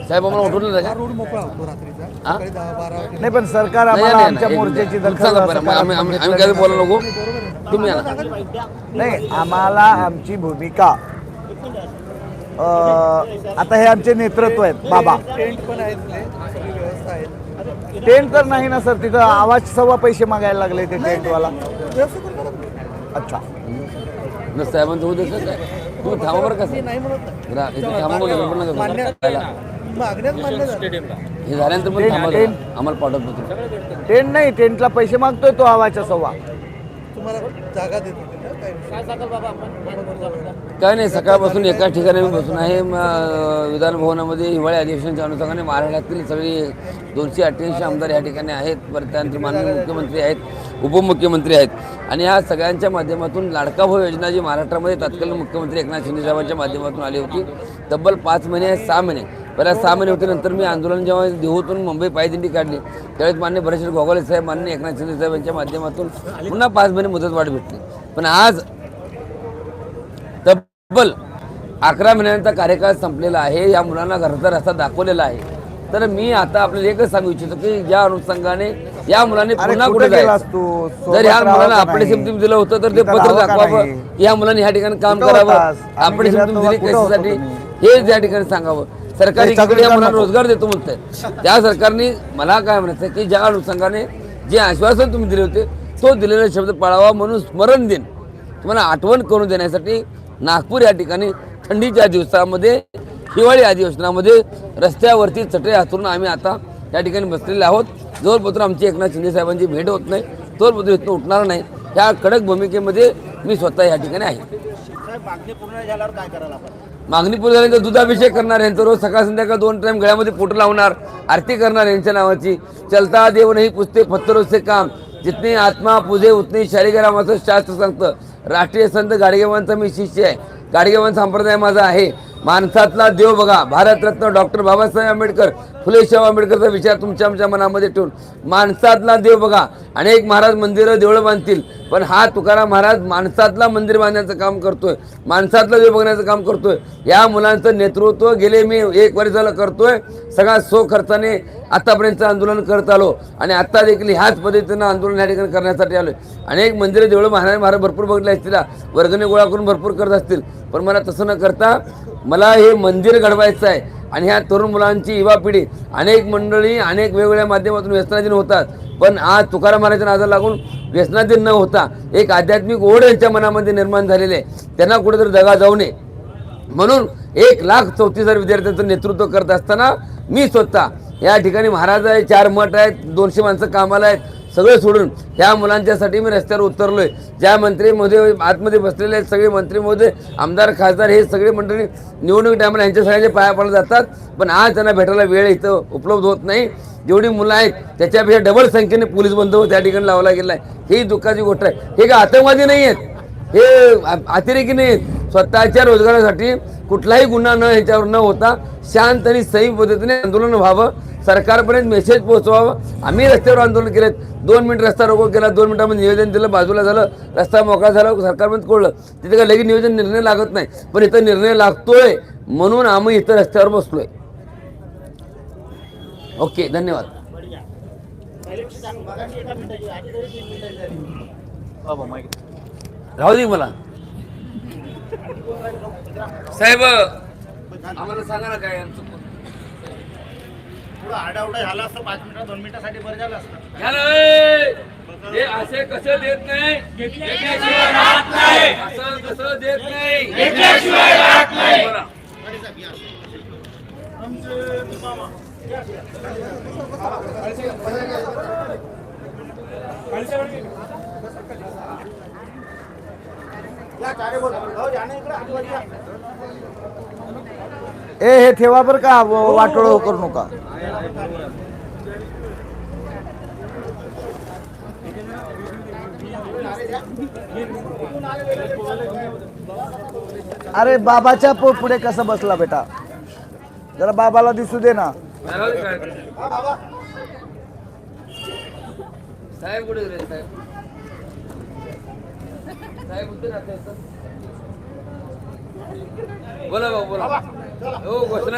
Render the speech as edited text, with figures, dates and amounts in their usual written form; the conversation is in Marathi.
साहेब आम्हाला उठवलं नाही का? रोड मोकळा होतो रात्रीचा हा? सकाळी 10-12 वाजता. नाही पण सरकार आम्हाला आमच्या मोर्चाची दखल सांगा बरं, आम्ही काय बोलायला नको तुम्ही आणा. नाही आम्हाला आमची भूमिका आता हे आमचे नेतृत्व आहेत बाबा. टेंट पण आहेत तिथे, सगळी व्यवस्था आहे. टेंट तर नाही ना सर, तिथं आवाज सव्वा पैसे मागायला लागले ते टेंटवाला. व्यवस्था करू नका. अच्छा न साहेबांचं होऊ देत काय तुम्ही थांबा बरं कसं नाही म्हणत इथे थांबा बोलू नका मान्य खायला. मागण्यात मान्य झालं. हे झाल्यानंतर पण थांबा जरा. आम्हाला पाठवतो तुम्ही. टेंट नाही, टेंटला पैसे मागतोय तो आवाजच्या सव्वा. तुम्हाला जागा देत होते ना काय काय नाही, सकाळपासून एकाच ठिकाणी मी बसून आहे. विधान भवनामध्ये हिवाळी अधिवेशनाच्या अनुषंगाने महाराष्ट्रातील सगळी 288 आमदार या ठिकाणी आहेत. परत त्यानंतर माननीय मुख्यमंत्री आहेत, उपमुख्यमंत्री आहेत आणि या सगळ्यांच्या माध्यमातून लाडका भाऊ योजना जी महाराष्ट्रामध्ये तत्कालीन मुख्यमंत्री एकनाथ शिंदे साहेबांच्या माध्यमातून आली होती. तब्बल 5 महिने 6 महिने पहिल्या 6 महिने होते. नंतर मी आंदोलन जेव्हा देहूतून मुंबई पायदिंडी काढली त्यावेळेस माननीय भरतसिंग गोगावले साहेब, माननीय एकनाथ शिंदे साहेबांच्या माध्यमातून पुन्हा 5 महिने मुदतवाढ भेटली. पण आज तब्बल 11 महिन्यांचा कार्यकाळ संपलेला आहे. या मुलांना घराचा रस्ता दाखवलेला आहे. तर मी आता आपल्याला एकच सांगू इच्छितो की ज्या अनुषंगाने या मुलांनी पुन्हा कुठे जायचं, जर ह्या मुलांना आपण सिमटिम दिलं होतं तर ते पत्र दाखवावं की ह्या मुलांनी ह्या ठिकाणी काम करावं. आपण सिमटिम दिली कशासाठी हे या ठिकाणी सांगावं. सरकारी इकडे या मुलांना रोजगार देतो म्हणतंय. त्या सरकारने मला काय म्हणायचं की ज्या अनुषंगाने जे आश्वासन तुम्ही दिले होते तो दिलेला शब्द पाळावा म्हणून स्मरण दिन तुम्हाला आठवण करून देण्यासाठी नागपूर या ठिकाणी थंडीच्या दिवसामध्ये हिवाळी अधिवेशनामध्ये रस्त्यावरती चटई हातरून आम्ही आता या ठिकाणी बसलेले आहोत. जोरपत्र आमची एकनाथ शिंदे साहेबांची भेट होत नाही तोरपत्र इथून उठणार नाही. ह्या कडक भूमिकेमध्ये मी स्वतः या ठिकाणी आहे. मागणी पूर्ण झाल्यावर काय करायला आपण? मागणी पूर्ण झाल्यानंतर दुधाभिषेक करणार, यांचं रोज सकाळ संध्याकाळ 2 टाइम गळ्यामध्ये फोटो लावणार, आरती करणार यांच्या नावाची. चलता देव नाही पुजते पत्थरों से काम, जितनी आत्मा पूजे उतनी शालिग्राम असं शास्त्र सांगतं. राष्ट्रीय संत गाडगेबाबांचा मी शिष्य आहे. गाडगेबाबां संप्रदाय माझा आहे. माणसातला देव बघा, भारतरत्न डॉक्टर बाबासाहेब आंबेडकर, फुले शाहू आंबेडकरचा विचार तुमच्या आमच्या मनामध्ये ठेवून माणसातला देव बघा. अनेक महाराज मंदिरं देवळं बांधतील, पण हा तुकाराम महाराज माणसातला मंदिर बांधण्याचं काम करतोय, माणसातला देव बघण्याचं काम करतोय. या मुलांचं नेतृत्व गेले मी 1 वर्ष झालं करतोय. सगळा सो खर्चाने आतापर्यंत आंदोलन करत आलो आणि आत्ता देखील ह्याच पद्धतीनं आंदोलन या ठिकाणी करण्यासाठी आलोय. अनेक मंदिरं देवळं महाराज भरपूर बघितले असतील, वर्गणी गोळा करून भरपूर करत असतील, पण मला तसं न करता मला हे मंदिर घडवायचं आहे. आणि ह्या तरुण मुलांची युवा पिढी अनेक मंडळी अनेक वेगवेगळ्या माध्यमातून व्यसनाधीन होतात, पण आज तुकाराम महाराजांच्या नादाला लागून व्यसनाधीन न होता एक आध्यात्मिक ओढ यांच्या मनामध्ये निर्माण झालेले आहे. त्यांना कुठेतरी दगा जाऊ नये म्हणून 1,34,000 विद्यार्थ्यांचं नेतृत्व करत असताना मी स्वतः या ठिकाणी महाराज आहे, 4 मठ आहेत, 200 माणसं कामाला आहेत, सगळं सोडून ह्या मुलांच्यासाठी मी रस्त्यावर उतरलोय. ज्या मंत्री महोदय आतमध्ये बसलेले आहेत, सगळे मंत्री महोदय, आमदार, खासदार हे सगळे मंडळी निवडणूक टायमाला यांच्या सगळ्यांच्या पाया पडले जातात, पण आज त्यांना भेटायला वेळ इथं उपलब्ध होत नाही. जेवढी मुलं आहेत त्याच्यापेक्षा डबल संख्येने पोलीस बंदोबस्त त्या ठिकाणी लावला गेला आहे. ही दुःखाची गोष्ट आहे. हे काय आतंकवादी नाही आहेत, हे अतिरेकी नाही आहेत. स्वतःच्या रोजगारासाठी कुठलाही गुन्हा न ह्याच्यावर न होता शांत आणि सही पद्धतीने आंदोलन व्हावं, सरकारपर्यंत मेसेज पोहोचवावं. आम्ही रस्त्यावर आंदोलन केलेत. 2 मिनिट रस्ता रोको केला, 2 मिनिटांमध्ये निवेदन दिलं, बाजूला झालं, रस्ता मोकळा झाला, सरकारपर्यंत कोळलं. तिथे काय लगेच नियोजन निर्णय लागत नाही, पण इथं निर्णय लागतोय म्हणून आम्ही इथं रस्त्यावर बसलोय. ओके, धन्यवाद. राहू दे मला साहेब, आम्हाला सांगा ना काय पुढं आडावडा झाला असतं 5 मिनिटं 2 मिनिटासाठी बरं झालं असतं. हे असे कसं देत नाही, असं कसं देत नाही. बोला. हे ठेवा बरं का, वाटोळ करू नका. अरे बाबाच्या पुढे कसं बसला बेटा, जरा बाबाला दिसू दे ना. साहेब कुठे गेले साहेब? साहेब कुठे राहतात? बोला भाऊ बोला. हो घोषणा